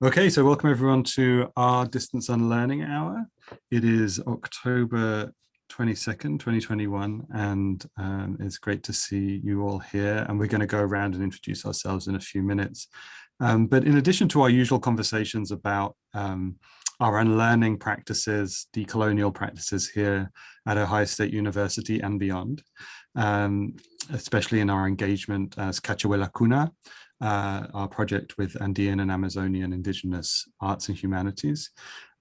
Okay, so welcome everyone to Our Distance Unlearning Hour. It is October 22nd, 2021, and it's great to see you all here. And we're going to go around and introduce ourselves in a few minutes. But in addition to our usual conversations about our unlearning practices, decolonial practices here at Ohio State University and beyond, especially in our engagement as K'acha Willaykuna, our project with Andean and Amazonian indigenous arts and humanities.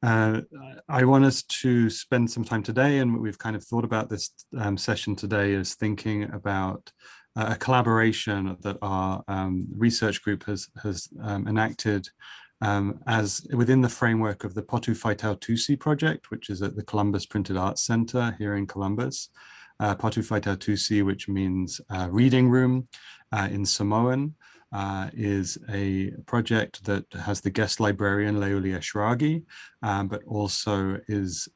I want us to spend some time today, and we've kind of thought about this session today as thinking about a collaboration that our research group has enacted as within the framework of the PYTUHE project, which is at the Columbus Printed Arts Center here in Columbus. PYTUHE, which means reading room in Samoan, is a project that has the guest librarian Leoli Eshragi, but also is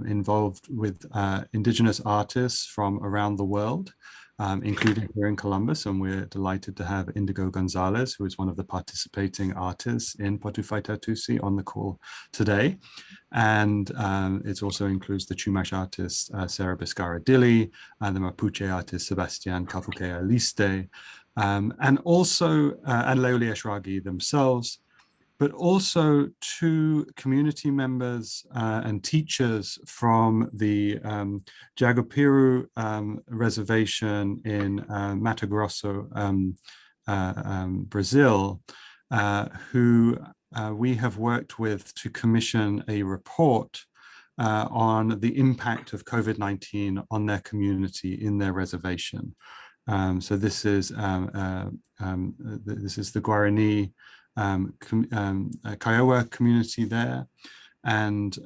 involved with indigenous artists from around the world, including here in Columbus. And we're delighted to have Indigo Gonzalez, who is one of the participating artists in PYTUHE on the call today. And it also includes the Chumash artist, Sarah Biscara-Dilly, the Mapuche artist, Sebastian Kafukea-Liste, and also and Leoli Eshragi themselves, but also two community members and teachers from the Jaguapiru Reservation in Mato Grosso, Brazil, who we have worked with to commission a report on the impact of COVID-19 on their community in their reservation. So this is the Guarani Kiowa community there, and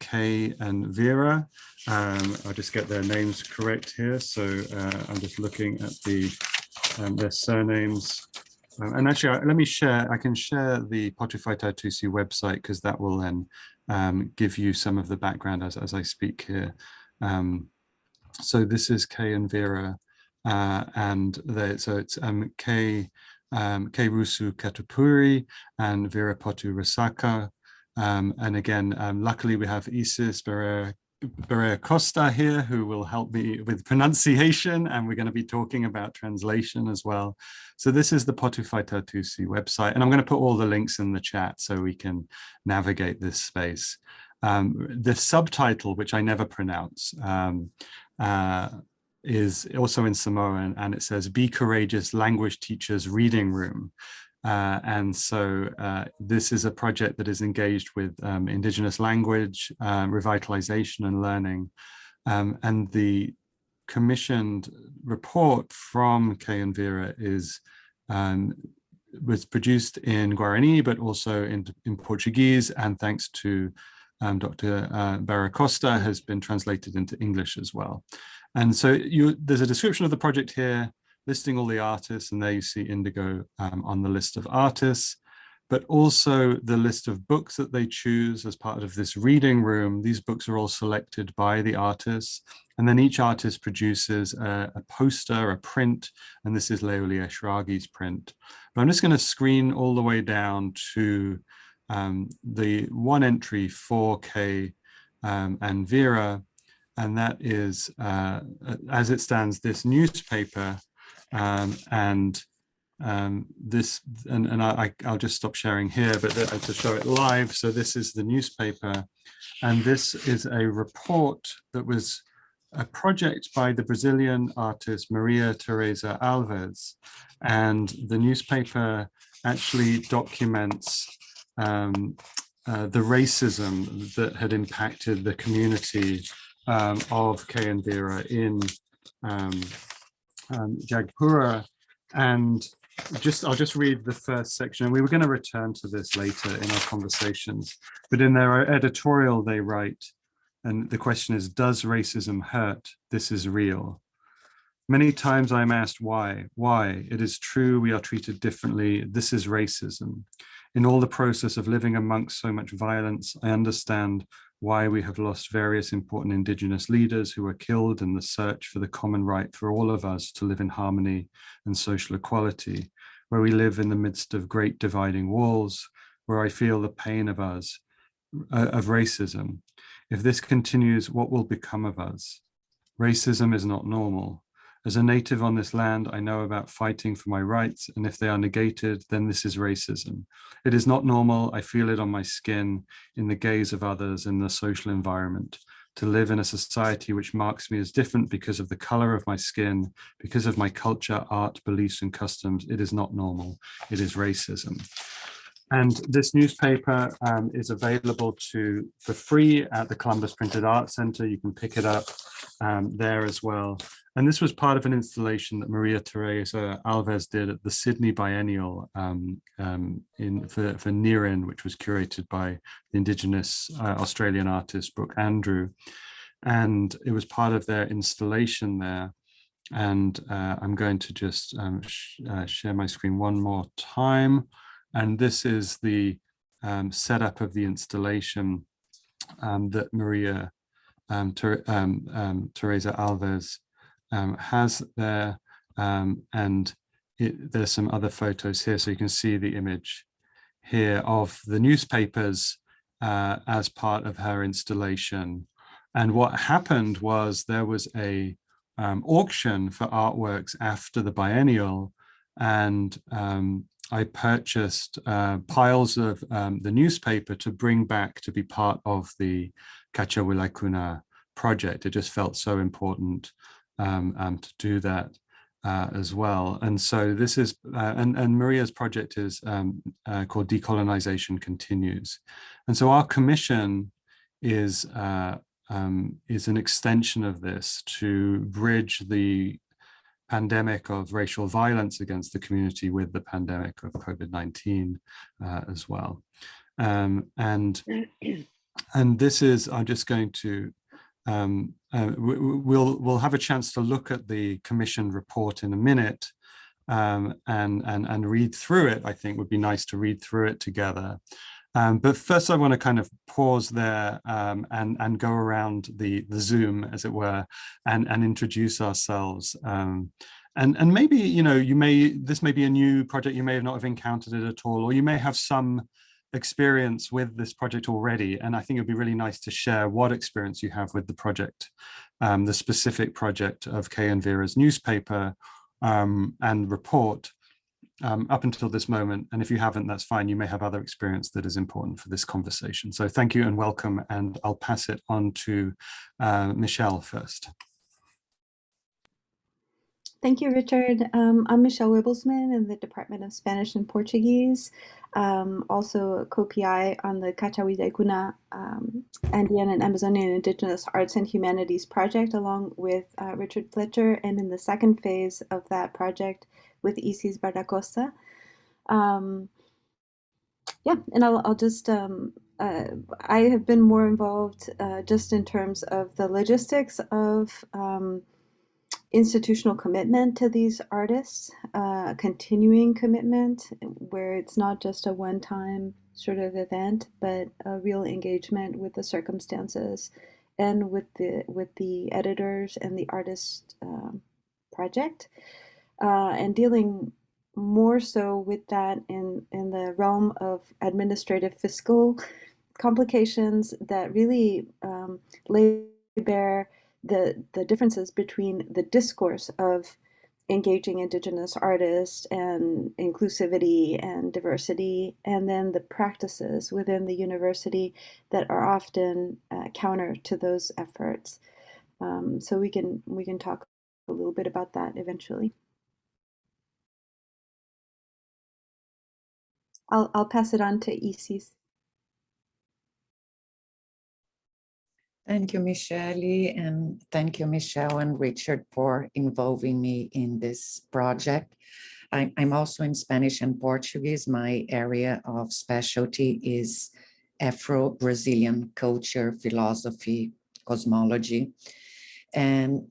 Kay and Verá. I'll just get their names correct here. So I'm just looking at their surnames. And actually, let me share. I can share the PYTUHE website, because that will then give you some of the background as I speak here. So this is Kay and Verá. So it's K Rusú Katupyry and Verá Poty Resakã. And again, luckily we have Isis Barra Costa here, who will help me with pronunciation, and we're going to be talking about translation as well. So this is the PYTUHE website, and I'm going to put all the links in the chat so we can navigate this space. The subtitle, which I never pronounce, is also in Samoan, and it says "Be Courageous Language Teachers Reading Room." And so this is a project that is engaged with indigenous language, revitalization and learning. And the commissioned report from Kay and Verá was produced in Guarani, but also in Portuguese, and thanks to Dr. Barra Costa, has been translated into English as well. And so there's a description of the project here, listing all the artists, and there you see Indigo on the list of artists, but also the list of books that they choose as part of this reading room. These books are all selected by the artists, and then each artist produces a poster, a print, and this is Leoli Eshragi's print. But I'm just going to screen all the way down to the one entry for Kay and Verá, and that is, as it stands, this newspaper, I'll just stop sharing here, but to show it live. So this is the newspaper, and this is a report that was a project by the Brazilian artist Maria Teresa Alves, and the newspaper actually documents the racism that had impacted the community of Kay and Verá in Jaguapiru. And I'll just read the first section, and we were going to return to this later in our conversations, but in their editorial they write, and the question is, does racism hurt? This is real. Many times I'm asked why. It is true we are treated differently. This is racism. In all the process of living amongst so much violence, I understand why we have lost various important indigenous leaders who were killed in the search for the common right for all of us to live in harmony and social equality. where we live in the midst of great dividing walls, where I feel the pain of us, of racism. If this continues, what will become of us? Racism is not normal. As a native on this land, I know about fighting for my rights, and if they are negated, then this is racism. It is not normal. I feel it on my skin, in the gaze of others, in the social environment. To live in a society which marks me as different because of the color of my skin, because of my culture, art, beliefs, and customs, it is not normal. It is racism. And this newspaper is available for free at the Columbus Printed Art Center. You can pick it up there as well. And this was part of an installation that Maria Teresa Alves did at the Sydney Biennial for Nirin, which was curated by the Indigenous Australian artist Brooke Andrew. And it was part of their installation there. And I'm going to just share my screen one more time. And this is the setup of the installation that Maria Teresa Alves has there. And there's some other photos here. So you can see the image here of the newspapers as part of her installation. And what happened was there was a auction for artworks after the biennial, and I purchased piles of the newspaper to bring back to be part of the K'acha Willaykuna project. It just felt so important to do that as well. And so this is, and Maria's project is called Decolonization Continues. And so our commission is an extension of this to bridge the pandemic of racial violence against the community with the pandemic of COVID-19 as well. And this is, I'm just going to, we'll have a chance to look at the commission report in a minute and read through it. I think would be nice to read through it together. But first I want to kind of pause there and go around the Zoom, as it were, and introduce ourselves. And maybe, you know, this may be a new project, you may not have encountered it at all, or you may have some experience with this project already. And I think it'd be really nice to share what experience you have with the project, the specific project of Kay and Vera's newspaper and report. Up until this moment, and if you haven't, that's fine. You may have other experience that is important for this conversation. So thank you and welcome, and I'll pass it on to Michelle first. Thank you, Richard. I'm Michelle Wibbelsman in the Department of Spanish and Portuguese, also a co-PI on the K'acha Willaykuna Andean and Amazonian Indigenous Arts and Humanities project, along with Richard Fletcher, and in the second phase of that project with EC's Barra Costa. Yeah, and I'll just, I have been more involved just in terms of the logistics of institutional commitment to these artists, continuing commitment, where it's not just a one-time sort of event, but a real engagement with the circumstances and with the editors and the artist project. And dealing more so with that in the realm of administrative fiscal complications that really lay bare the differences between the discourse of engaging Indigenous artists and inclusivity and diversity, and then the practices within the university that are often counter to those efforts. So we can talk a little bit about that eventually. I'll pass it on to EC's. Thank you, Michelle, and thank you, Michelle and Richard, for involving me in this project. I'm also in Spanish and Portuguese. My area of specialty is Afro-Brazilian culture, philosophy, cosmology. And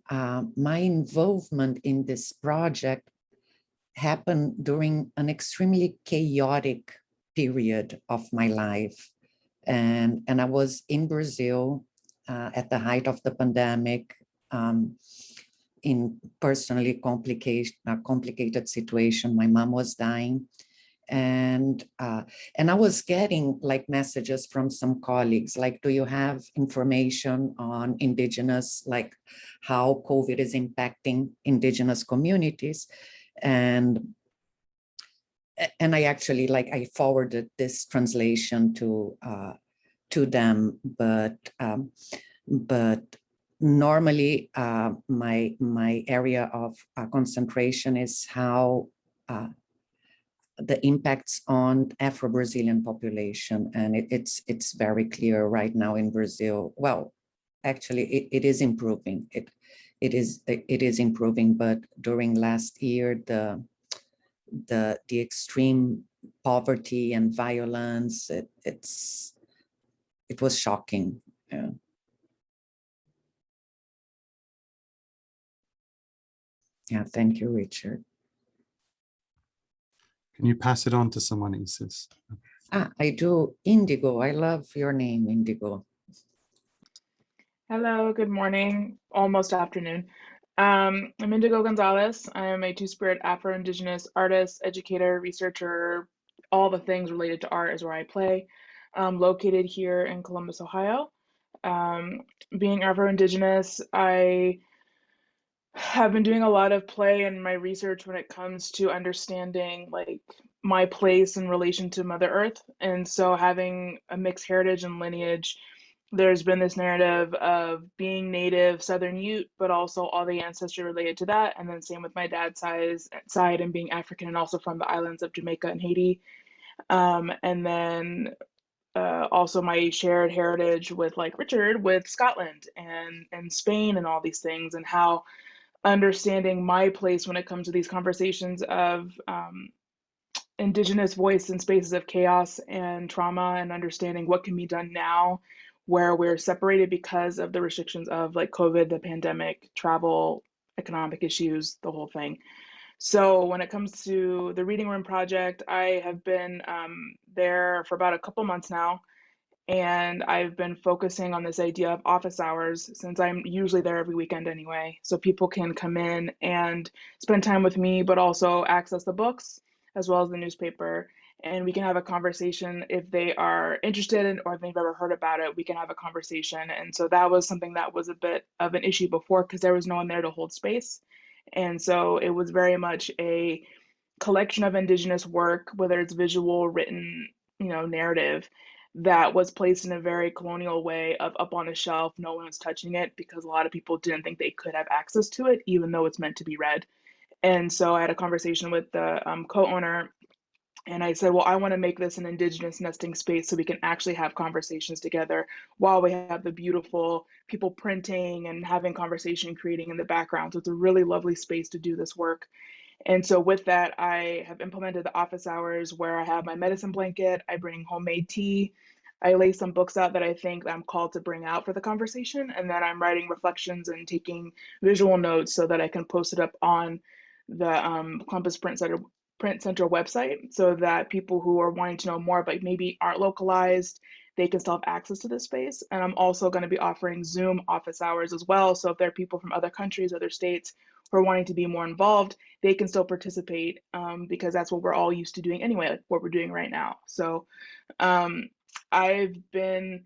my involvement in this project happened during an extremely chaotic period of my life. And I was in Brazil at the height of the pandemic, in personally complicated situation. My mom was dying, and I was getting like messages from some colleagues, like, do you have information on indigenous, like how COVID is impacting indigenous communities? And I actually, like, I forwarded this translation to them, but normally my area of concentration is how the impacts on Afro-Brazilian population, and it's very clear right now in Brazil. Well, actually, it is improving. It is improving, but during last year, the extreme poverty and violence, it was shocking. Yeah. Yeah, thank you, Richard. Can you pass it on to someone, Isis? I do. Indigo, I love your name, Indigo. Hello, good morning, almost afternoon. I'm Indigo Gonzalez. I am a Two-Spirit Afro-Indigenous artist, educator, researcher. All the things related to art is where I play. Located here in Columbus, Ohio. Being Afro-Indigenous, I have been doing a lot of play in my research when it comes to understanding like my place in relation to Mother Earth. And so having a mixed heritage and lineage, there's been this narrative of being Native Southern Ute, but also all the ancestry related to that. And then same with my dad's side and being African and also from the islands of Jamaica and Haiti. And then also my shared heritage with like Richard with Scotland and Spain and all these things, and how understanding my place when it comes to these conversations of Indigenous voice in spaces of chaos and trauma, and understanding what can be done now where we're separated because of the restrictions of like COVID, the pandemic, travel, economic issues, the whole thing. So when it comes to the Reading Room Project, I have been there for about a couple months now. And I've been focusing on this idea of office hours since I'm usually there every weekend anyway. So people can come in and spend time with me, but also access the books as well as the newspaper. And we can have a conversation if they are interested in, or if they've ever heard about it, we can have a conversation. And so that was something that was a bit of an issue before because there was no one there to hold space. And so it was very much a collection of Indigenous work, whether it's visual, written, narrative, that was placed in a very colonial way of up on a shelf, no one was touching it because a lot of people didn't think they could have access to it, even though it's meant to be read. And so I had a conversation with the co-owner, and I said, well, I want to make this an Indigenous nesting space so we can actually have conversations together while we have the beautiful people printing and having conversation creating in the background. So it's a really lovely space to do this work. And so with that, I have implemented the office hours where I have my medicine blanket, I bring homemade tea, I lay some books out that I think I'm called to bring out for the conversation, and then I'm writing reflections and taking visual notes so that I can post it up on the Columbus Print Center website so that people who are wanting to know more but maybe aren't localized, they can still have access to this space. And I'm also going to be offering Zoom office hours as well. So if there are people from other countries, other states who are wanting to be more involved, they can still participate because that's what we're all used to doing anyway, like what we're doing right now. So I've been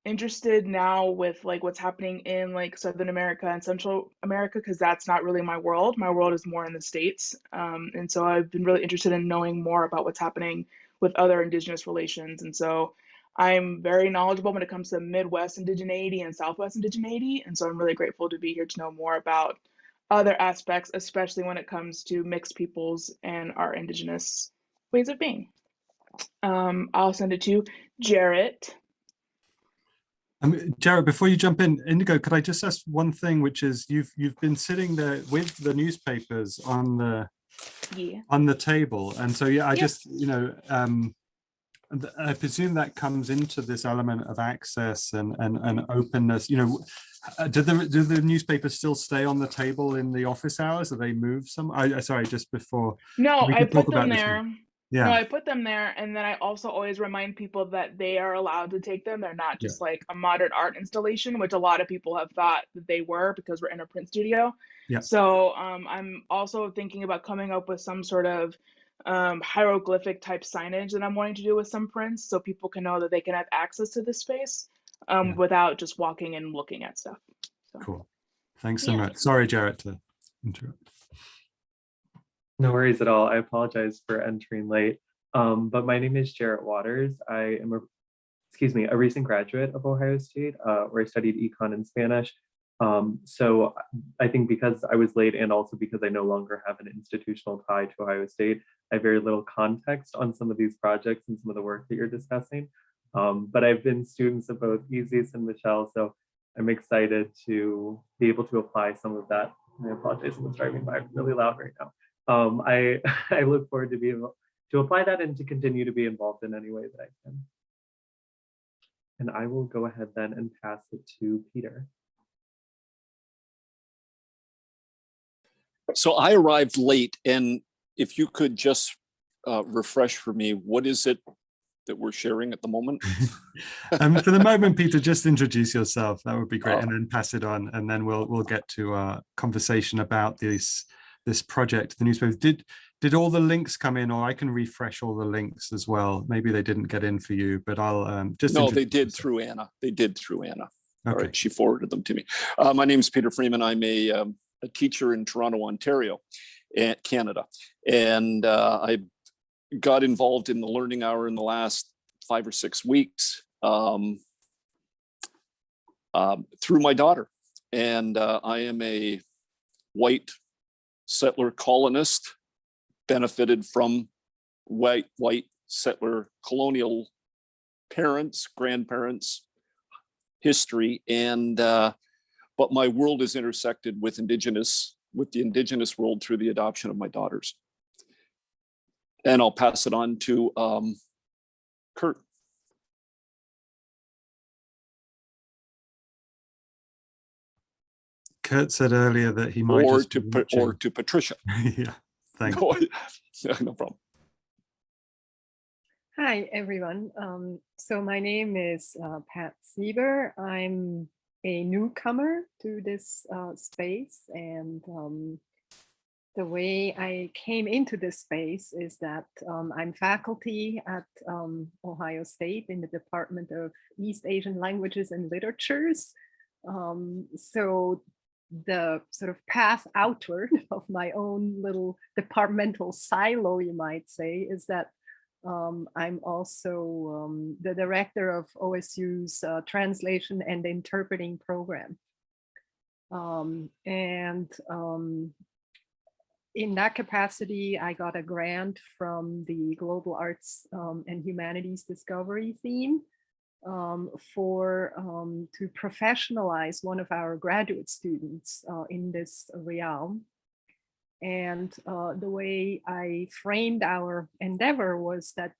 interested now with like what's happening in like Southern America and Central America, because that's not really my world. My world is more in the States. And so I've been really interested in knowing more about what's happening with other Indigenous relations. And so I'm very knowledgeable when it comes to Midwest indigeneity and Southwest indigeneity. And so I'm really grateful to be here to know more about other aspects, especially when it comes to mixed peoples and our Indigenous ways of being. I'll send it to Jarrett. Jared, before you jump in, Indigo, could I just ask one thing, which is you've been sitting there with the newspapers on the table, and so I just I presume that comes into this element of access and openness. Do the newspapers still stay on the table in the office hours? Or they move some? Sorry, just before. No, I put them there. Yeah. No, I put them there, and then I also always remind people that they are allowed to take them. They're not just like a modern art installation, which a lot of people have thought that they were because we're in a print studio. Yeah. So I'm also thinking about coming up with some sort of hieroglyphic type signage that I'm wanting to do with some prints, so people can know that they can have access to this space without just walking and looking at stuff. So. Cool. Thanks so much. Sorry, Jarrett, to interrupt. No worries at all. I apologize for entering late. But my name is Jarrett Waters. I am a recent graduate of Ohio State, where I studied econ and Spanish. So I think because I was late and also because I no longer have an institutional tie to Ohio State, I have very little context on some of these projects and some of the work that you're discussing. But I've been students of both Isis and Michelle, so I'm excited to be able to apply some of that. I apologize, someone's driving by really loud right now. I look forward to being able to apply that and to continue to be involved in any way that I can. And I will go ahead then and pass it to Peter. So I arrived late, and if you could just refresh for me, what is it that we're sharing at the moment? For the moment, Peter, just introduce yourself. That would be great, and then pass it on, and then we'll get to a conversation about this project, the newspaper. Did all the links come in, or I can refresh all the links as well? Maybe they didn't get in for you, but I'll just. No, they did through Anna. They did through Anna. Okay. All right, she forwarded them to me. My name is Peter Freeman. I'm a teacher in Toronto, Ontario, Canada, and I got involved in the Learning Hour in the last 5 or 6 weeks through my daughter. And I am a white settler colonist, benefited from white settler colonial parents, grandparents, history, and but my world is intersected with the indigenous world through the adoption of my daughters. And I'll pass it on to Kurt. Kurt said earlier that he might or to Patricia. Yeah, thanks. No problem. Hi, everyone. So my name is Pat Sieber. I'm a newcomer to this space, and the way I came into this space is that I'm faculty at Ohio State in the Department of East Asian Languages and Literatures. So the sort of path outward of my own little departmental silo, you might say, is that I'm also the director of OSU's translation and interpreting program. In that capacity, I got a grant from the Global Arts and Humanities Discovery theme to professionalize one of our graduate students in this realm. And the way I framed our endeavor was that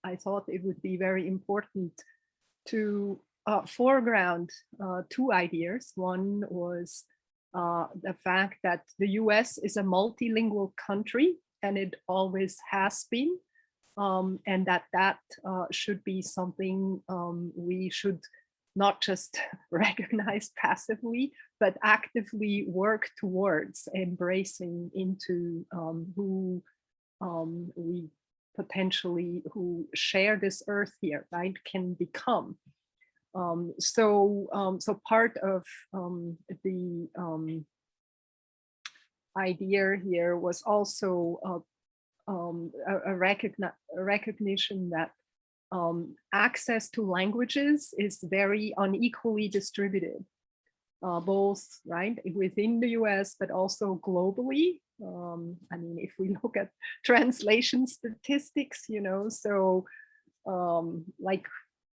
I thought it would be very important to foreground 2 ideas. One was the fact that the US is a multilingual country, and it always has been, and that should be something we should not just recognize passively, but actively work towards embracing into who we potentially, who share this earth here, right, can become. So part of the idea here was also a recognition that access to languages is very unequally distributed, both right within the US, but also globally. I mean, if we look at translation statistics, you know, so like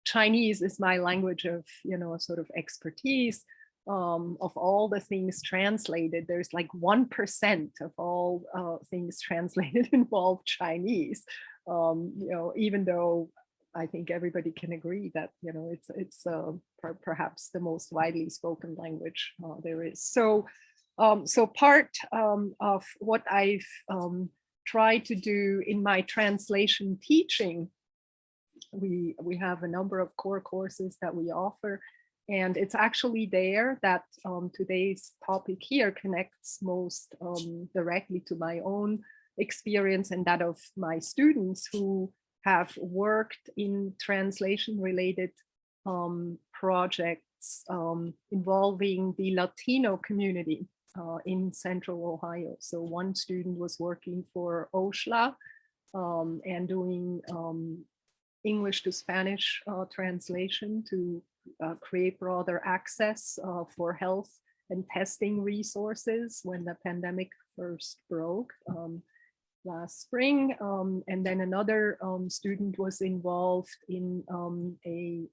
Chinese is my language of, you know, sort of expertise. Of all the things translated, there's like 1% of all things translated involve Chinese. You know, even though I think everybody can agree that, you know, it's perhaps the most widely spoken language there is. So, so part of what I've try to do in my translation teaching. We have a number of core courses that we offer, and it's actually there that today's topic here connects most directly to my own experience and that of my students who have worked in translation-related projects involving the Latino community in Central Ohio. So one student was working for OSHLA and doing English to Spanish translation to create broader access for health and testing resources when the pandemic first broke last spring. And then another student was involved in a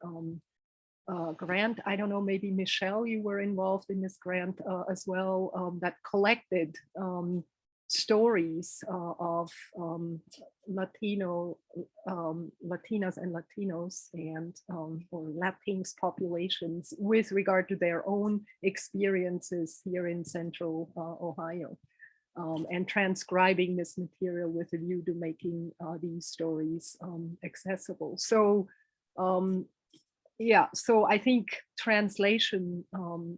grant. I don't know, maybe Michelle, you were involved in this grant as well, that collected stories of Latinas and Latinos and or Latinx populations with regard to their own experiences here in Central Ohio, and transcribing this material with a view to making these stories accessible. So yeah, so I think translation,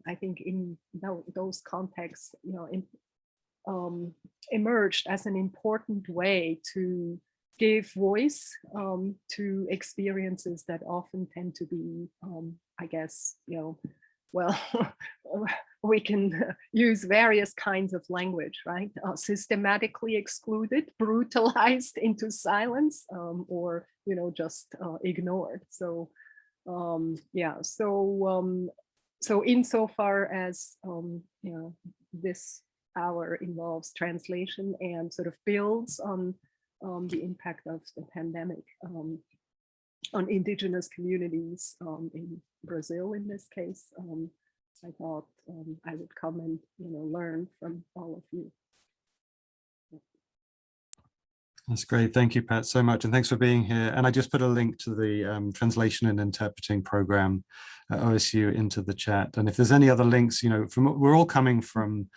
I think in those contexts, you know, emerged as an important way to give voice to experiences that often tend to be, I guess, you know, well, we can use various kinds of language, right? Systematically excluded, brutalized into silence, or, you know, just ignored. So yeah, so insofar as you know, this hour involves translation and sort of builds on the impact of the pandemic on indigenous communities in Brazil, in this case, I thought I would come and, you know, learn from all of you. That's great. Thank you, Pat, so much. And thanks for being here. And I just put a link to the translation and interpreting program at OSU into the chat. And if there's any other links, you know, we're all coming from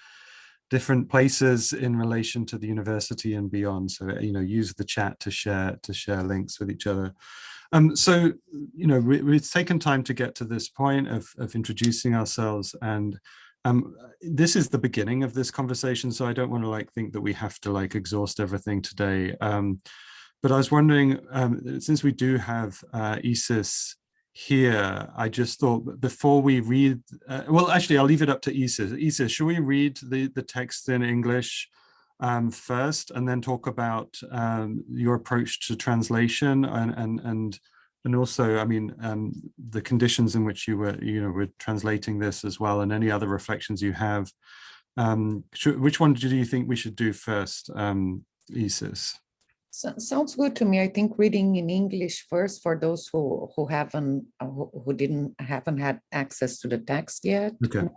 different places in relation to the university and beyond. So, you know, use the chat to share links with each other. So, you know, it's taken time to get to this point of introducing ourselves, and this is the beginning of this conversation, so I don't want to like think that we have to like exhaust everything today. But I was wondering, since we do have Isis here, I just thought before we read, well, actually, I'll leave it up to Isis. Isis, should we read the text in English first, and then talk about your approach to translation and also, I mean, the conditions in which you were translating this as well, and any other reflections you have. Which one do you think we should do first, Isis? Sounds good to me. I think reading in English first for those who haven't had access to the text yet. Okay.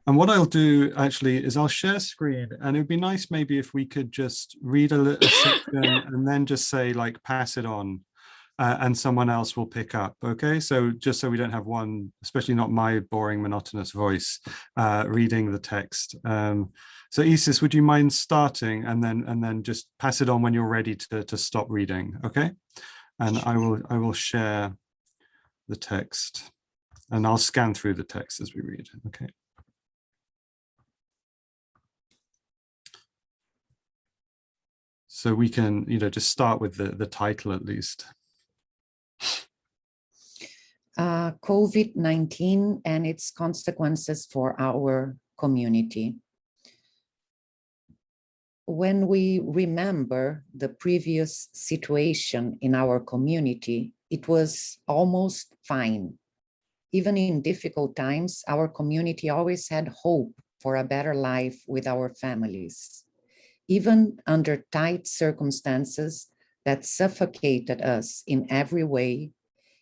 And what I'll do actually is I'll share screen, and it would be nice maybe if we could just read a section and then just say like pass it on. And someone else will pick up, okay? So just so we don't have one, especially not my boring, monotonous voice reading the text. So Isis, would you mind starting and then just pass it on when you're ready to stop reading, okay? And I will share the text, and I'll scan through the text as we read, okay? So we can, you know, just start with the title at least. COVID-19 and its consequences for our community. When we remember the previous situation in our community, it was almost fine. Even in difficult times, our community always had hope for a better life with our families. Even under tight circumstances that suffocated us in every way,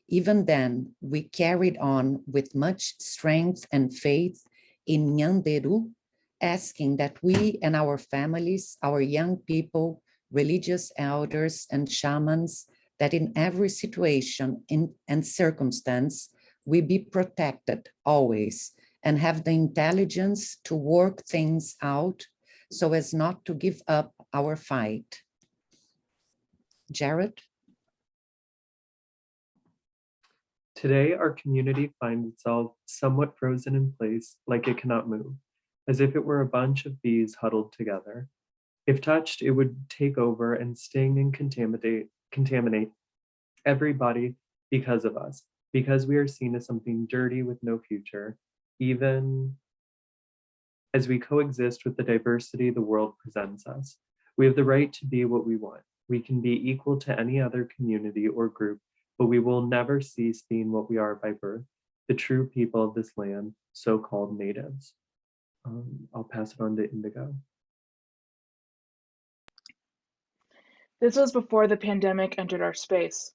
even then, we carried on with much strength and faith in Nyanderu, asking that we and our families, our young people, religious elders and shamans, that in every situation and circumstance, we be protected always and have the intelligence to work things out so as not to give up our fight. Jared? Today, our community finds itself somewhat frozen in place, like it cannot move, as if it were a bunch of bees huddled together. If touched, it would take over and sting and contaminate everybody because of us, because we are seen as something dirty with no future, even as we coexist with the diversity the world presents us. We have the right to be what we want. We can be equal to any other community or group, but we will never cease being what we are by birth, the true people of this land, so-called natives. I'll pass it on to Indigo. This was before the pandemic entered our space.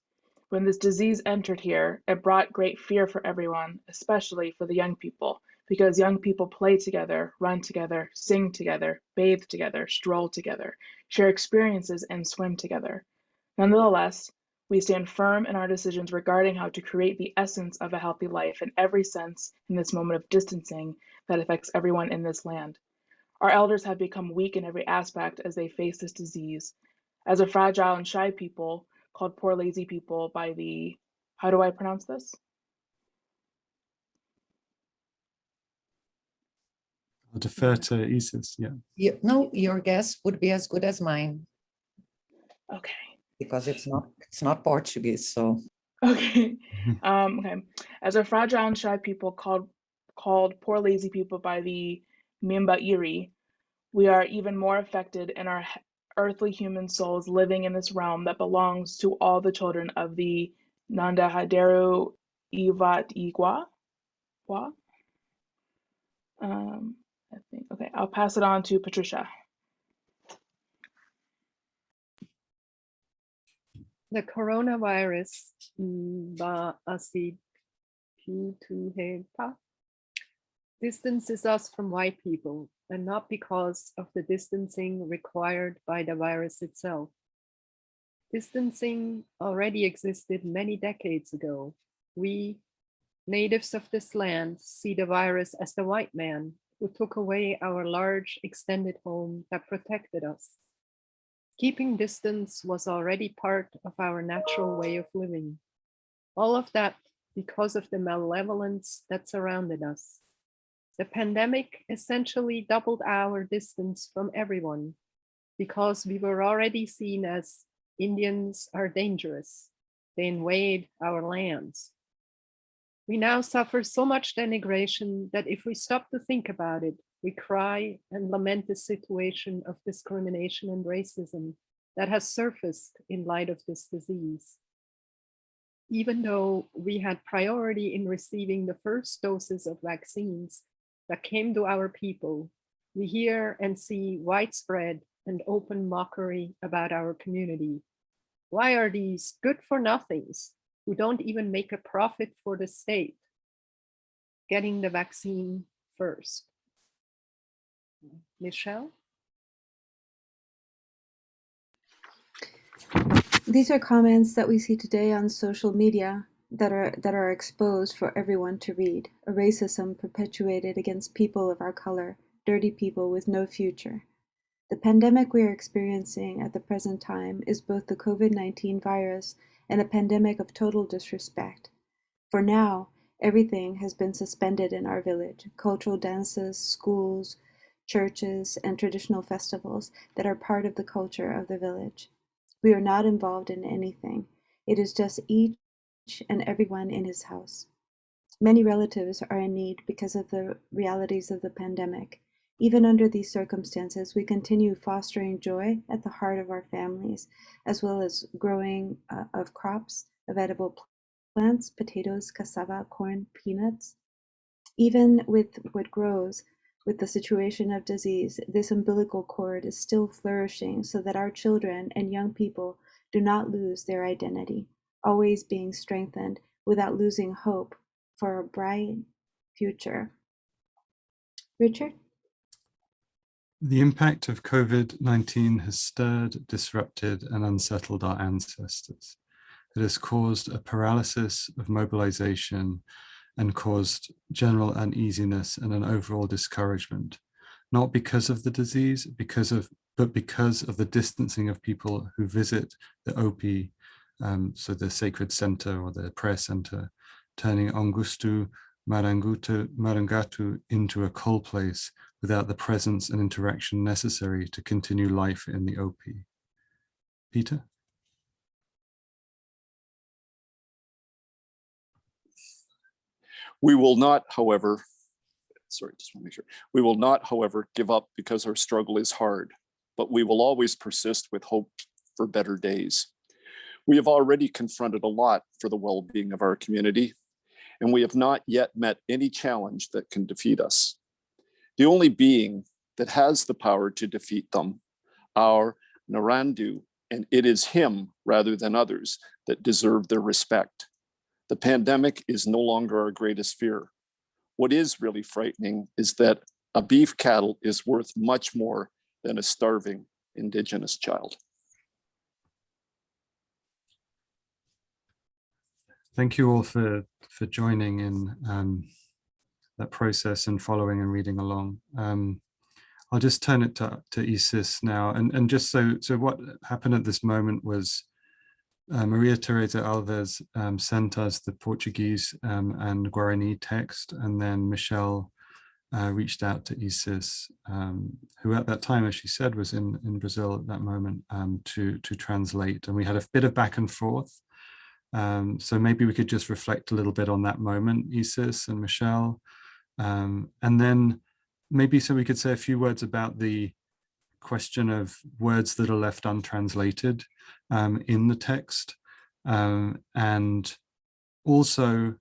When this disease entered here, it brought great fear for everyone, especially for the young people, because young people play together, run together, sing together, bathe together, stroll together, share experiences, and swim together. Nonetheless, we stand firm in our decisions regarding how to create the essence of a healthy life in every sense in this moment of distancing that affects everyone in this land. Our elders have become weak in every aspect as they face this disease. As a fragile and shy people, called poor lazy people by the, how do I pronounce this? I'll defer to Isis, yeah. No, your guess would be as good as mine Okay. because it's not Portuguese, so. Okay. Okay. As a fragile and shy people called poor lazy people by the MBA'ASY, we are even more affected in our earthly human souls living in this realm that belongs to all the children of the Nandahaderu Ivat Igwa. I think, okay, I'll pass it on to Patricia. The coronavirus, MBA'ASY, PYTUHE, distances us from white people, and not because of the distancing required by the virus itself. Distancing already existed many decades ago. We, natives of this land, see the virus as the white man who took away our large extended home that protected us. Keeping distance was already part of our natural way of living. All of that because of the malevolence that surrounded us. The pandemic essentially doubled our distance from everyone because we were already seen as Indians are dangerous. They invade our lands. We now suffer so much denigration that if we stop to think about it, we cry and lament the situation of discrimination and racism that has surfaced in light of this disease. Even though we had priority in receiving the first doses of vaccines that came to our people, we hear and see widespread and open mockery about our community. Why are these good-for-nothings who don't even make a profit for the state getting the vaccine first? Michelle? These are comments that we see today on social media that are exposed for everyone to read. A racism perpetuated against people of our color, dirty people with no future. The pandemic we are experiencing at the present time is both the COVID-19 virus and a pandemic of total disrespect. For now, everything has been suspended in our village: cultural dances, schools, churches, and traditional festivals that are part of the culture of the village. We are not involved in anything. It is just each and everyone in his house. Many relatives are in need because of the realities of the pandemic. Even under these circumstances, we continue fostering joy at the heart of our families, as well as growing of crops, of edible plants, potatoes, cassava, corn, peanuts. Even with what grows, with the situation of disease, this umbilical cord is still flourishing so that our children and young people do not lose their identity, always being strengthened without losing hope for a bright future. Richard? The impact of COVID-19 has stirred, disrupted, and unsettled our ancestors. It has caused a paralysis of mobilization and caused general uneasiness and an overall discouragement, not because of the disease, because of but because of the distancing of people who visit the Opi, so the sacred center or the prayer center, turning Angustu Marangatu into a cold place without the presence and interaction necessary to continue life in the Opi. Peter? We will not, however, sorry, just want to make sure. We will not, however, give up because our struggle is hard, but we will always persist with hope for better days. We have already confronted a lot for the well-being of our community, and we have not yet met any challenge that can defeat us. The only being that has the power to defeat them, our Narandu, and it is him rather than others that deserve their respect. The pandemic is no longer our greatest fear. What is really frightening is that a beef cattle is worth much more than a starving Indigenous child. Thank you all for joining in that process and following and reading along. I'll just turn it to Isis now. And just so what happened at this moment was Maria Teresa Alves sent us the Portuguese and Guarani text, and then Michelle reached out to Isis, who at that time, as she said, was in Brazil at that moment, to translate. And we had a bit of back and forth. So maybe we could just reflect a little bit on that moment, Isis and Michelle. And then maybe so we could say a few words about the question of words that are left untranslated in the text. And also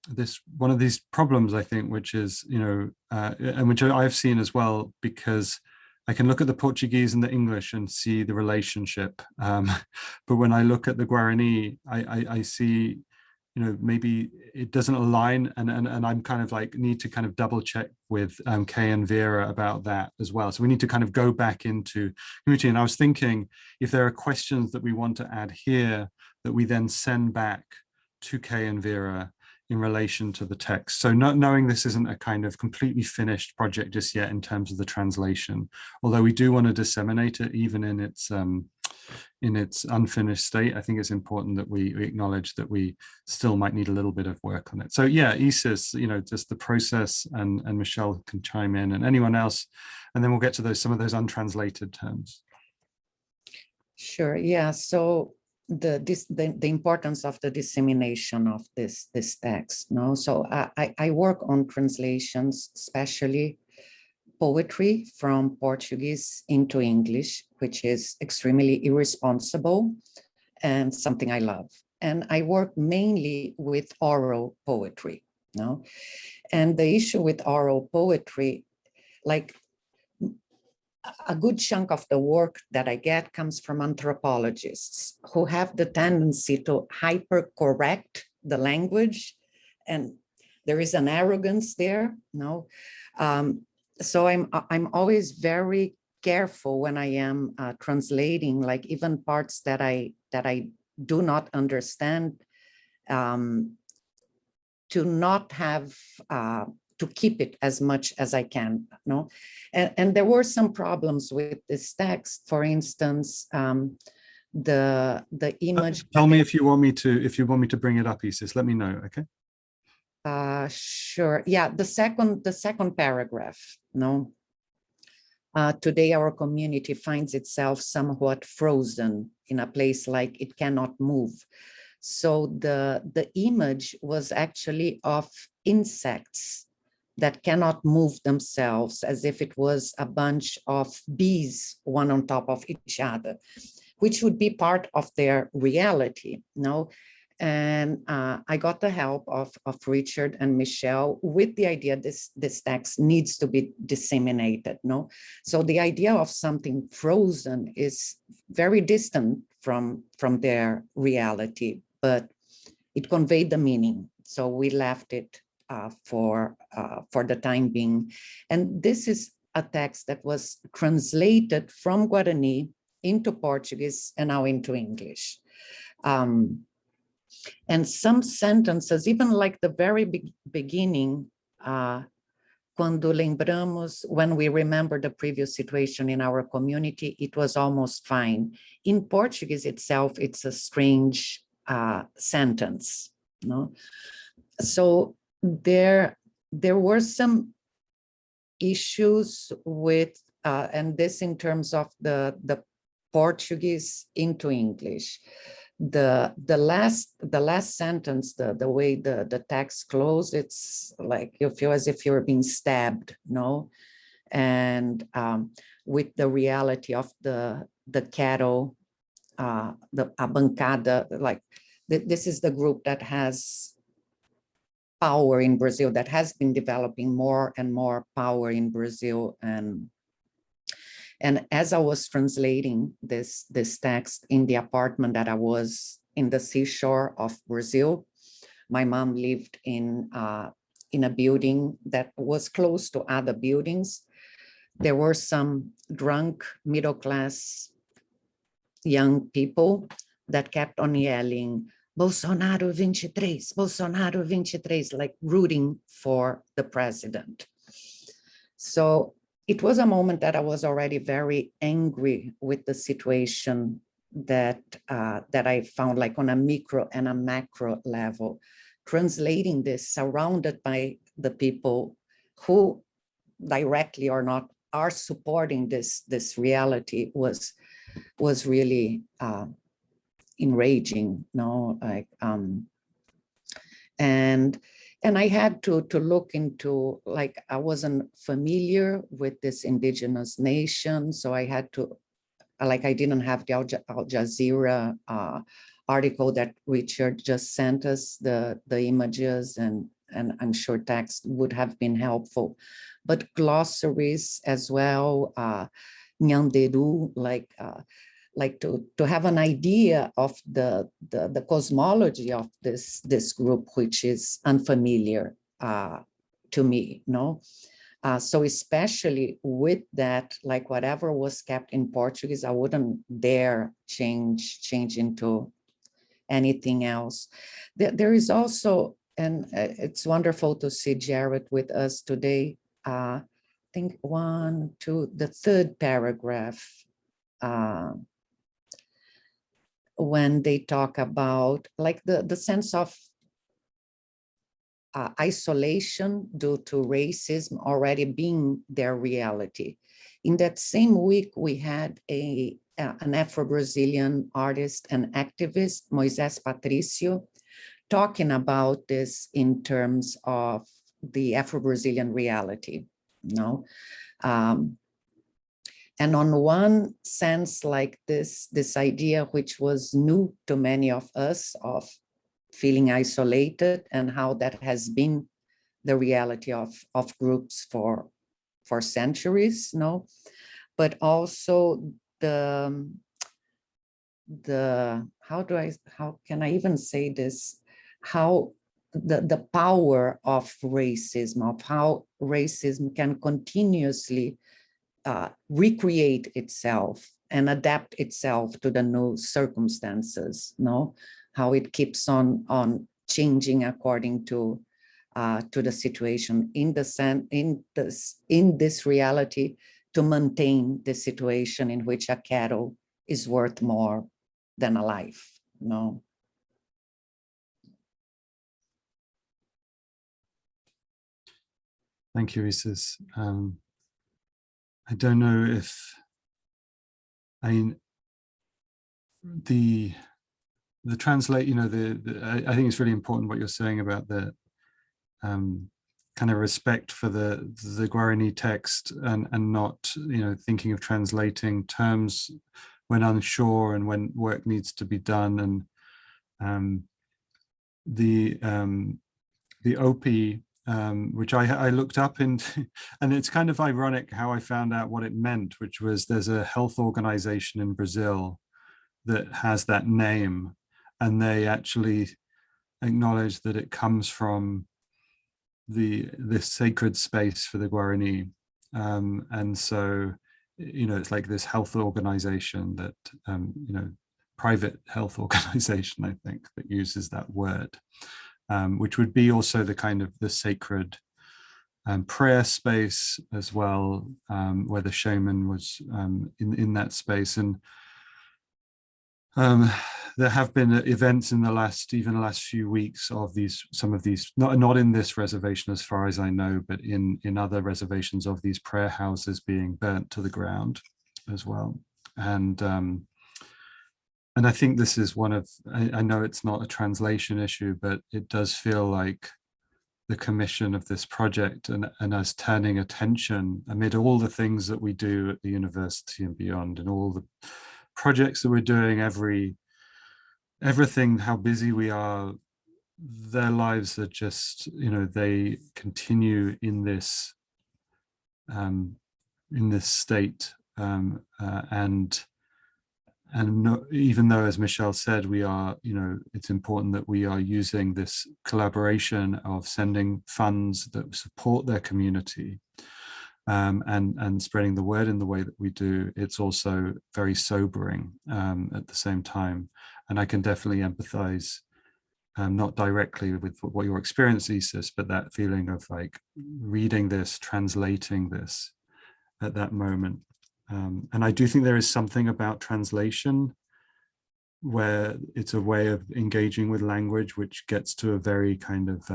this one of these problems, I think, which is, and which I've seen as well, because I can look at the Portuguese and the English and see the relationship. But when I look at the Guarani, I see, maybe it doesn't align, and I'm kind of like need to kind of double check with Kay and Vera about that as well. So we need to kind of go back into community. And I was thinking, if there are questions that we want to add here, that we then send back to Kay and Vera in relation to the text. So not knowing this isn't a kind of completely finished project just yet in terms of the translation, although we do want to disseminate it even in its unfinished state. I think it's important that we acknowledge that we still might need a little bit of work on it. So yeah, Isis, just the process, and Michelle can chime in, and anyone else, and then we'll get to some of those untranslated terms. Sure, yeah, so the importance of the dissemination of this text, no? So I work on translations, especially poetry from Portuguese into English, which is extremely irresponsible and something I love. And I work mainly with oral poetry, no? And the issue with oral poetry, like a good chunk of the work that I get comes from anthropologists who have the tendency to hyper-correct the language, and there is an arrogance there, no? So I'm always very careful when I am translating, like even parts that I do not understand, to not have to keep it as much as I can, no? And there were some problems with this text. For instance, the image. Tell me if you want me to bring it up, Isis. Let me know, okay? Sure. Yeah, the second paragraph, no? Today our community finds itself somewhat frozen in a place like it cannot move. So the image was actually of insects that cannot move themselves, as if it was a bunch of bees, one on top of each other, which would be part of their reality, no? And I got the help of Richard and Michelle with the idea this text needs to be disseminated, no? So the idea of something frozen is very distant from their reality, but it conveyed the meaning. So we left it for the time being. And this is a text that was translated from Guarani into Portuguese and now into English. And some sentences, even like the very beginning, when we remember the previous situation in our community, it was almost fine. In Portuguese itself, it's a strange sentence, no? So there were some issues with, and this in terms of the Portuguese into English. The last sentence, the way the text closed, it's like you feel as if you're being stabbed, no? And with the reality of the cattle, a bancada, like this is the group that has power in Brazil, that has been developing more and more power in Brazil. And as I was translating this text in the apartment that I was in the seashore of Brazil, my mom lived in a building that was close to other buildings. There were some drunk middle-class young people that kept on yelling, Bolsonaro 23, Bolsonaro 23, like rooting for the president. So it was a moment that I was already very angry with the situation that I found, like on a micro and a macro level. Translating this, surrounded by the people who directly or not are supporting this reality, was really enraging, no? Like and I had to look into, like, I wasn't familiar with this indigenous nation, so I had to, like, I didn't have the Al Jazeera article that Richard just sent us, the images, and I'm sure text would have been helpful, but glossaries as well, Nyanderu, like to have an idea of the cosmology of this group, which is unfamiliar to me, no? So especially with that, like whatever was kept in Portuguese, I wouldn't dare change into anything else. There is also, and it's wonderful to see Jared with us today. I think 1, 2, the third paragraph, when they talk about like the sense of isolation due to racism already being their reality. In that same week, we had an Afro-Brazilian artist and activist, Moisés Patricio, talking about this in terms of the Afro-Brazilian reality, you know? And on one sense, like this idea, which was new to many of us, of feeling isolated, and how that has been the reality of groups for centuries, no? But also the how can I even say this? How the power of racism, of how racism can continuously recreate itself and adapt itself to the new circumstances, no? How it keeps on changing according to the situation in this reality, to maintain the situation in which a cattle is worth more than a life, no? Thank you, Isis. I don't know if, I mean, the translate, you know, I think it's really important what you're saying about the kind of respect for the Guarani text, and not, you know, thinking of translating terms when unsure and when work needs to be done. And the OP, which I looked up into, and it's kind of ironic how I found out what it meant, which was there's a health organization in Brazil that has that name, and they actually acknowledge that it comes from this sacred space for the Guarani. And so, you know, it's like this health organization that, you know, private health organization, I think, that uses that word. Which would be also the kind of the sacred prayer space as well, where the shaman was in that space. And there have been events in the last few weeks of some of these, not in this reservation as far as I know, but in other reservations, of these prayer houses being burnt to the ground as well. And I think this is one of, I know it's not a translation issue, but it does feel like the commission of this project and us turning attention amid all the things that we do at the university and beyond, and all the projects that we're doing, everything, how busy we are, their lives are just, they continue in this state, and no, even though, as Michelle said, we are, it's important that we are using this collaboration of sending funds that support their community, and spreading the word in the way that we do. It's also very sobering at the same time. And I can definitely empathize, not directly with what your experience is, but that feeling of like reading this, translating this at that moment. And I do think there is something about translation where it's a way of engaging with language, which gets to a very kind of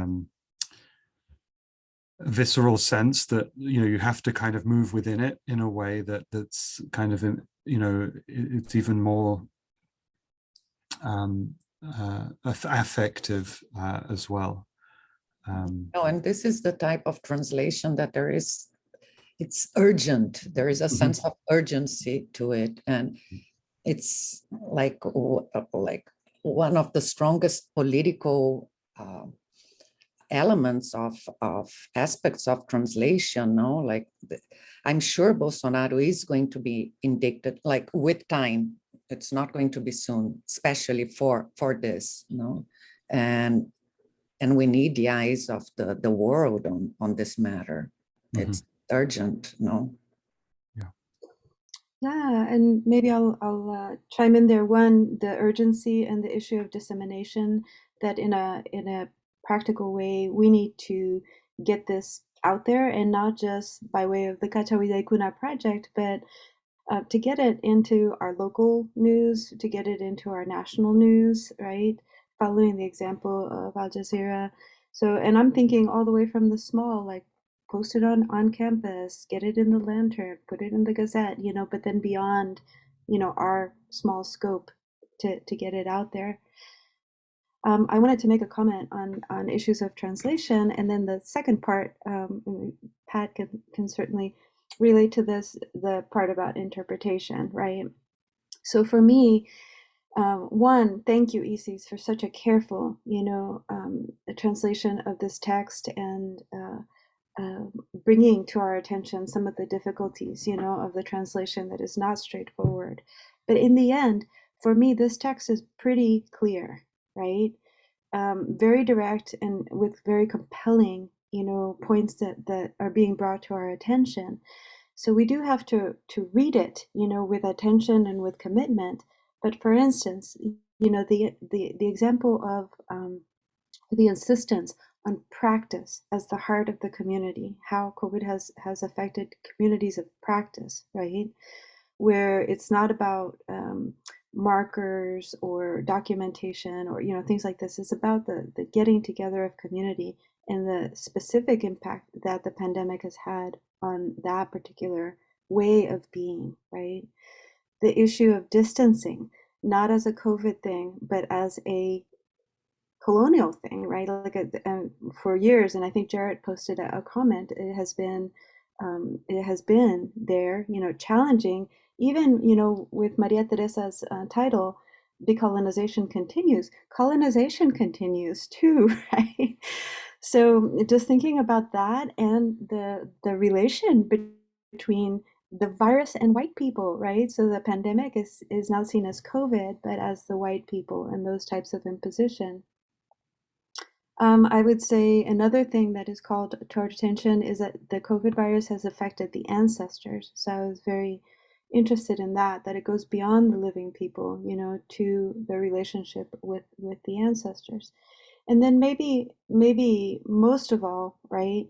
visceral sense that, you have to kind of move within it in a way that's kind of, it's even more affective as well. And this is the type of translation that it's urgent. There is a sense of urgency to it, and it's like one of the strongest political elements of aspects of translation. No, like I'm sure Bolsonaro is going to be indicted, like with time. It's not going to be soon, especially for this, and we need the eyes of the world on this matter. It's urgent, Yeah, and maybe I'll chime in there. One, the urgency and the issue of dissemination, that in a practical way, we need to get this out there, and not just by way of the K'acha Willaykuna project, but to get it into our local news, to get it into our national news, right? Following the example of Al Jazeera. So, and I'm thinking all the way from the small, like post it on campus, get it in the Lantern, put it in the Gazette, but then beyond, our small scope to get it out there. I wanted to make a comment on issues of translation, and then the second part, Pat can certainly relate to this, the part about interpretation, right? So for me, one, thank you, Isis, for such a careful, translation of this text, and bringing to our attention some of the difficulties, of the translation that is not straightforward. But in the end, for me, this text is pretty clear, right? Very direct and with very compelling, points that are being brought to our attention. So we do have to read it, with attention and with commitment. But for instance, the example of the insistence on practice as the heart of the community, how COVID has affected communities of practice, right? Where it's not about markers or documentation or things like this. It's about the getting together of community and the specific impact that the pandemic has had on that particular way of being, right? The issue of distancing, not as a COVID thing, but as a colonial thing, right? Like for years, and I think Jarrett posted a comment, it has been there, challenging, even, with Maria Teresa's title, Decolonization Continues. Colonization continues too, right? So just thinking about that, and the relation between the virus and white people, right? So the pandemic is not seen as COVID, but as the white people and those types of imposition. I would say another thing that is called to our attention is that the COVID virus has affected the ancestors. So I was very interested in that it goes beyond the living people, to the relationship with the ancestors. And then maybe most of all, right,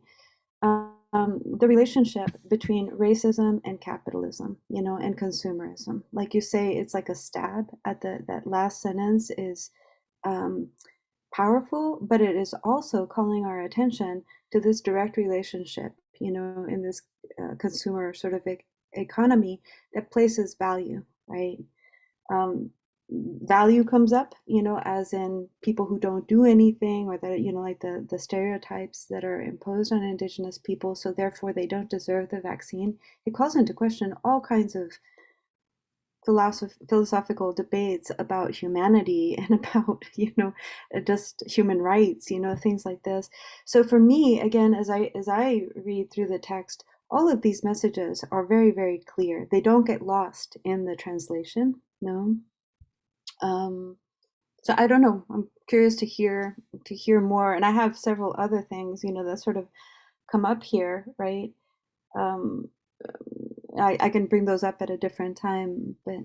the relationship between racism and capitalism, you know, and consumerism. Like you say, it's like a stab at that last sentence is powerful, but it is also calling our attention to this direct relationship, you know, in this consumer sort of economy that places value, right? Value comes up, you know, as in people who don't do anything, or that, you know, like the stereotypes that are imposed on Indigenous people, so therefore they don't deserve the vaccine. It calls into question all kinds of philosophical debates about humanity and about, you know, just human rights, you know, things like this. So for me, again, as I read through the text, all of these messages are very, very clear. They don't get lost in the translation, no. So I don't know. I'm curious to hear more, and I have several other things, you know, that sort of come up here, right? I can bring those up at a different time, but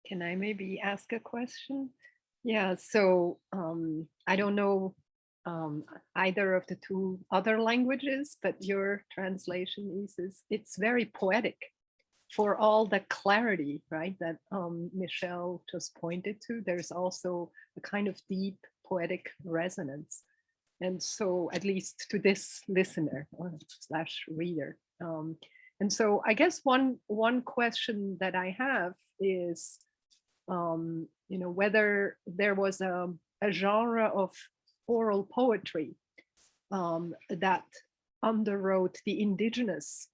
can I maybe ask a question? Yeah, so I don't know either of the two other languages, but your translation is it's very poetic for all the clarity, right, that Michelle just pointed to. There's also a kind of deep poetic resonance. And so, at least to this listener or slash reader. And so I guess one question that I have is, you know, whether there was a genre of oral poetry that underwrote the indigenous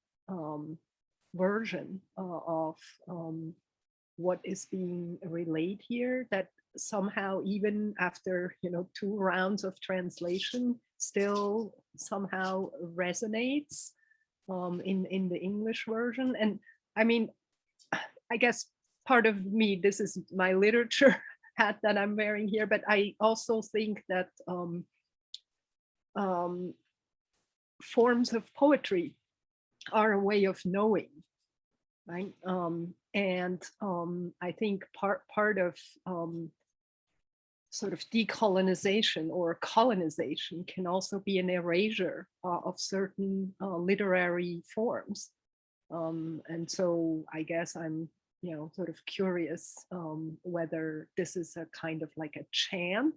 version of what is being relayed here, that somehow, even after, you know, 2 rounds of translation, still somehow resonates in the English version. And I mean, I guess part of me, this is my literature hat that I'm wearing here, but I also think that forms of poetry are a way of knowing, right? And I think part of sort of decolonization or colonization can also be an erasure of certain literary forms. And so I guess I'm, you know, sort of curious whether this is a kind of like a chant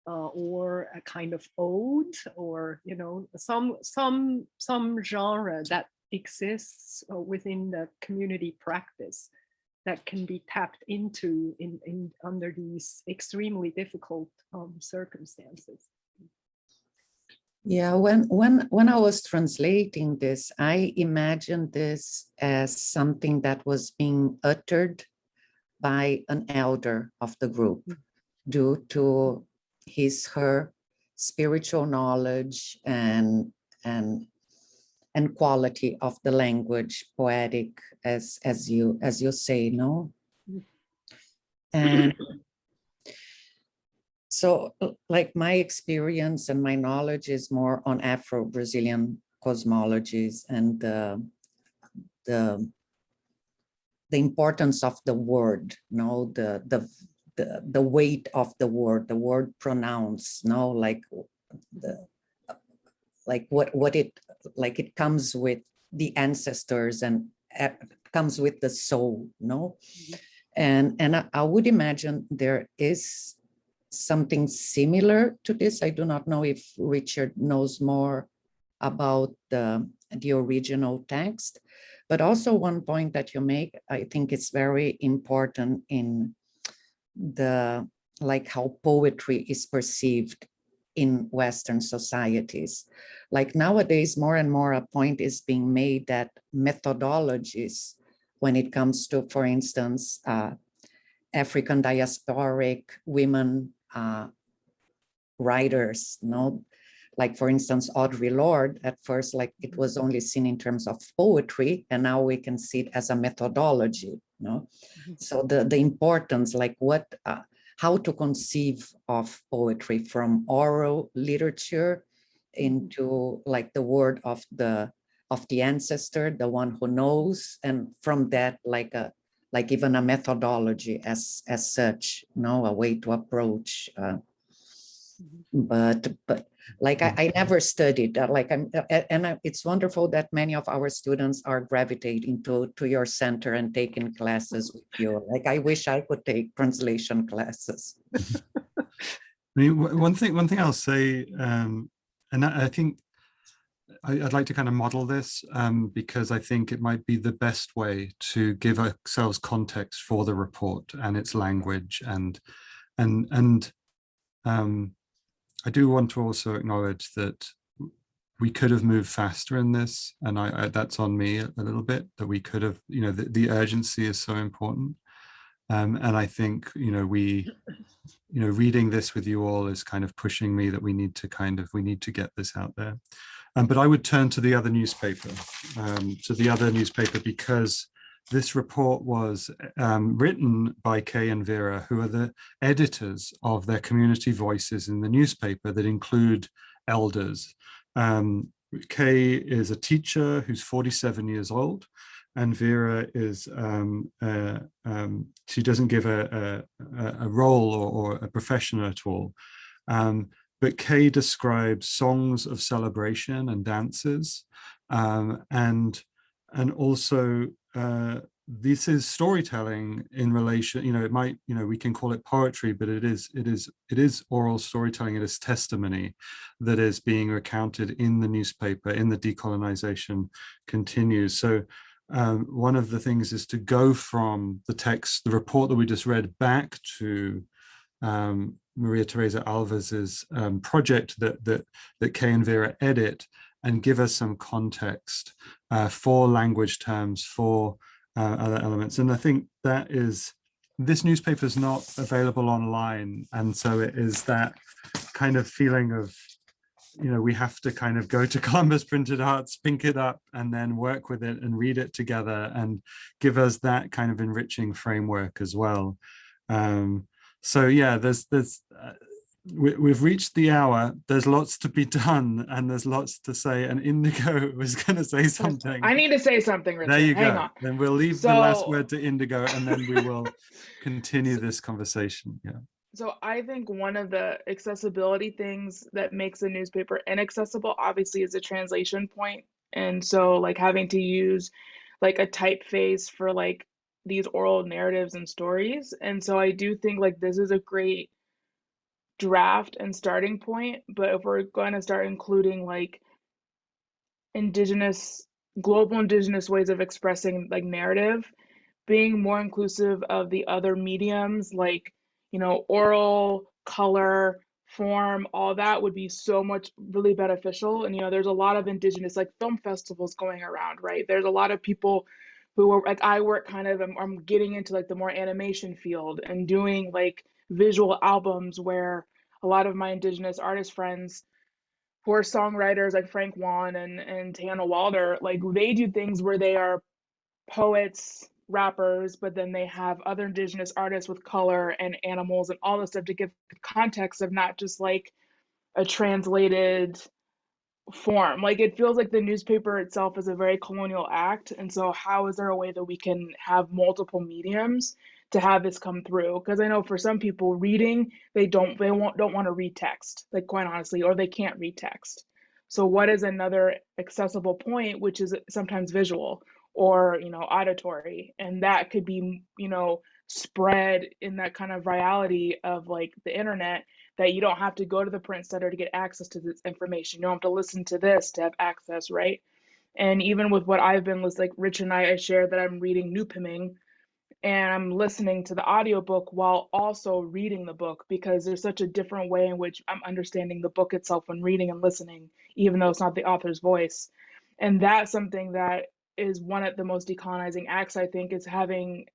or a kind of ode, or, you know, some genre that exists within the community practice that can be tapped into in under these extremely difficult circumstances. Yeah, when I was translating this, I imagined this as something that was being uttered by an elder of the group due to her spiritual knowledge and quality of the language, poetic, as you say, no? And so, like, my experience and my knowledge is more on Afro-Brazilian cosmologies and the importance of the word, no, the weight of the word pronounce, no, like what it, like, it comes with the ancestors and comes with the soul, no? And I would imagine there is something similar to this. I do not know if Richard knows more about the original text, but also one point that you make, I think it's very important in the, like, how poetry is perceived in Western societies. Like, nowadays, more and more a point is being made that methodologies, when it comes to, for instance, African diasporic women writers, no? Like, for instance, Audre Lorde, at first, like, it was only seen in terms of poetry, and now we can see it as a methodology, no? So the importance, like, what, how to conceive of poetry from oral literature into, like, the word of the ancestor, the one who knows, and from that, like like even a methodology as such, a way to approach. But like I never studied that. Like it's wonderful that many of our students are gravitating to your center and taking classes with you. Like I wish I could take translation classes. I mean, one thing I'll say, and I think I'd like to kind of model this because I think it might be the best way to give ourselves context for the report and its language, and I do want to also acknowledge that we could have moved faster in this, and that's on me a little bit, that we could have, the urgency is so important. And I think, reading this with you all is kind of pushing me that we need to get this out there. But I would turn to the other newspaper, because this report was written by Kay and Vera, who are the editors of their community voices in the newspaper that include elders. Kay is a teacher who's 47 years old, and Vera is, she doesn't give a role or a profession at all. But Kay describes songs of celebration and dances, and also this is storytelling in relation, it might, we can call it poetry, but it is oral storytelling. It is testimony that is being recounted in the newspaper, in the Decolonization Continues. So one of the things is to go from the text, the report that we just read, back to Maria Teresa Alves's project that Kay and Vera edit, and give us some context for language terms, for other elements. And I think this newspaper is not available online. And so it is that kind of feeling of, we have to kind of go to Columbus Printed Arts, pick it up, and then work with it and read it together, and give us that kind of enriching framework as well. So yeah, we've reached the hour. There's lots to be done, and there's lots to say. And Indigo was going to say something. I need to say something, Richard. There you Hang go. on. Then we'll leave the last word to Indigo, and then we will continue this conversation. Yeah. So I think one of the accessibility things that makes a newspaper inaccessible, obviously, is a translation point. And so like having to use like a typeface for like these oral narratives and stories. And so I do think like this is a great draft and starting point, but if we're going to start including like global indigenous ways of expressing like narrative, being more inclusive of the other mediums like oral, color, form, all that would be so much really beneficial. And there's a lot of indigenous like film festivals going around, right? There's a lot of people who are like, I work I'm getting into like the more animation field and doing like visual albums, where a lot of my indigenous artist friends who are songwriters like Frank Wan and Tana Walder, like they do things where they are poets, rappers, but then they have other indigenous artists with color and animals and all this stuff to give context of not just like a translated form. Like it feels like the newspaper itself is a very colonial act. And so how is there a way that we can have multiple mediums to have this come through? Because I know for some people reading, they don't want to read text, like quite honestly, or they can't read text. So what is another accessible point, which is sometimes visual or auditory, and that could be spread in that kind of reality of like the internet, that you don't have to go to the print center to get access to this information. You don't have to listen to this to have access, right? And even with what I've been listening, like Rich and I share that I'm reading Nupiming, and I'm listening to the audiobook while also reading the book, because there's such a different way in which I'm understanding the book itself when reading and listening, even though it's not the author's voice. And that's something that is one of the most decolonizing acts, I think, is having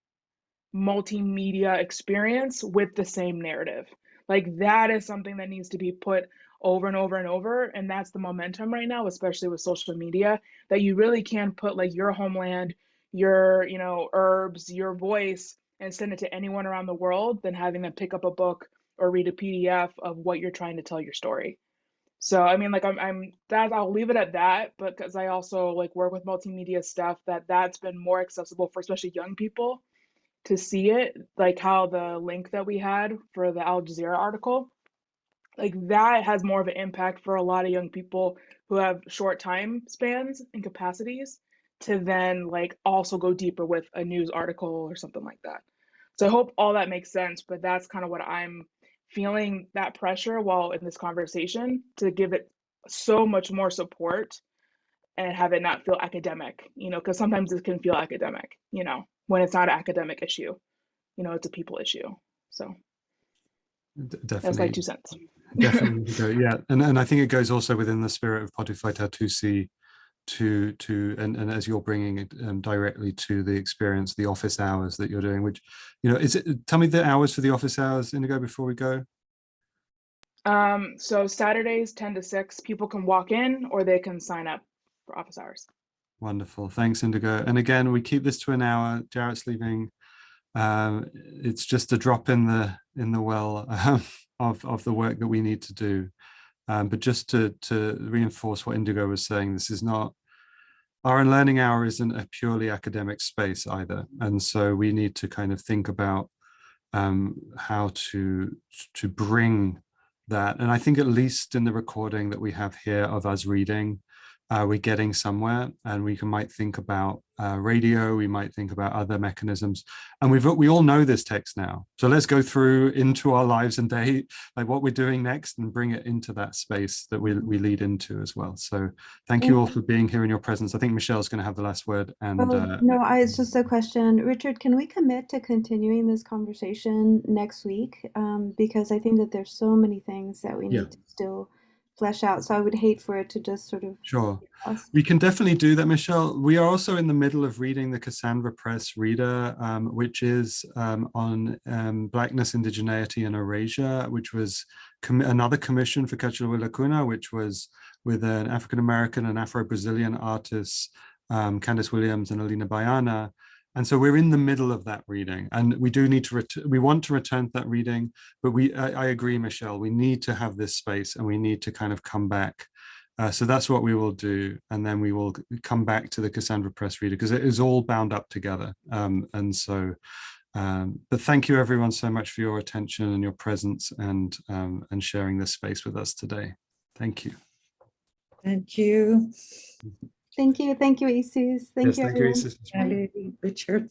multimedia experience with the same narrative. Like that is something that needs to be put over and over and over. And that's the momentum right now, especially with social media, that you really can put like your homeland, your, herbs, your voice, and send it to anyone around the world than having them pick up a book or read a PDF of what you're trying to tell your story. So, I mean, like I'll leave it at that, but because I also like work with multimedia stuff, that's been more accessible for especially young people. to see it, like how the link that we had for the Al Jazeera article, like that has more of an impact for a lot of young people who have short time spans and capacities to then like also go deeper with a news article or something like that. So I hope all that makes sense, but that's kind of what I'm feeling, that pressure while in this conversation, to give it so much more support and have it not feel academic, you know, because sometimes it can feel academic, you know, when it's not an academic issue, you know, it's a people issue. So Definitely. that's my 2 cents. Definitely. Yeah. And I think it goes also within the spirit of PYTUHE and as you're bringing it directly to the experience, the office hours that you're doing, which, you know, tell me the hours for the office hours, Indigo, before we go. So Saturdays 10 to 6, people can walk in or they can sign up for office hours. Wonderful. Thanks, Indigo. And again, we keep this to an hour. Jarrett's leaving. It's just a drop in the well of the work that we need to do. But just to reinforce what Indigo was saying, this is not, our Unlearning Hour isn't a purely academic space either. And so we need to kind of think about how to bring that. And I think at least in the recording that we have here of us reading, we're getting somewhere, and we might think about radio, we might think about other mechanisms, and we all know this text now. So let's go through into our lives and day, like what we're doing next, and bring it into that space that we lead into as well. So thank you all for being here in your presence. I think Michelle's going to have the last word. And no, it's just a question. Richard, can we commit to continuing this conversation next week? Because I think that there's so many things that we need to still flesh out. So I would hate for it to just sort of... Sure. We can definitely do that, Michelle. We are also in the middle of reading the Cassandra Press Reader, which is on Blackness, Indigeneity, and Erasure, which was another commission for K'acha Willaykuna, which was with an African-American and Afro-Brazilian artists, Kandis Williams and Aline Baiana. And so we're in the middle of that reading, and we do need to, we want to return to that reading, but I agree, Michelle, we need to have this space and we need to kind of come back. So that's what we will do. And then we will come back to the Cassandra Press Reader because it is all bound up together. And so, but thank you everyone so much for your attention and your presence and sharing this space with us today. Thank you. Thank you. Thank you. Thank you, Isis. Thank you, everyone. Thank you, Isis. Richard.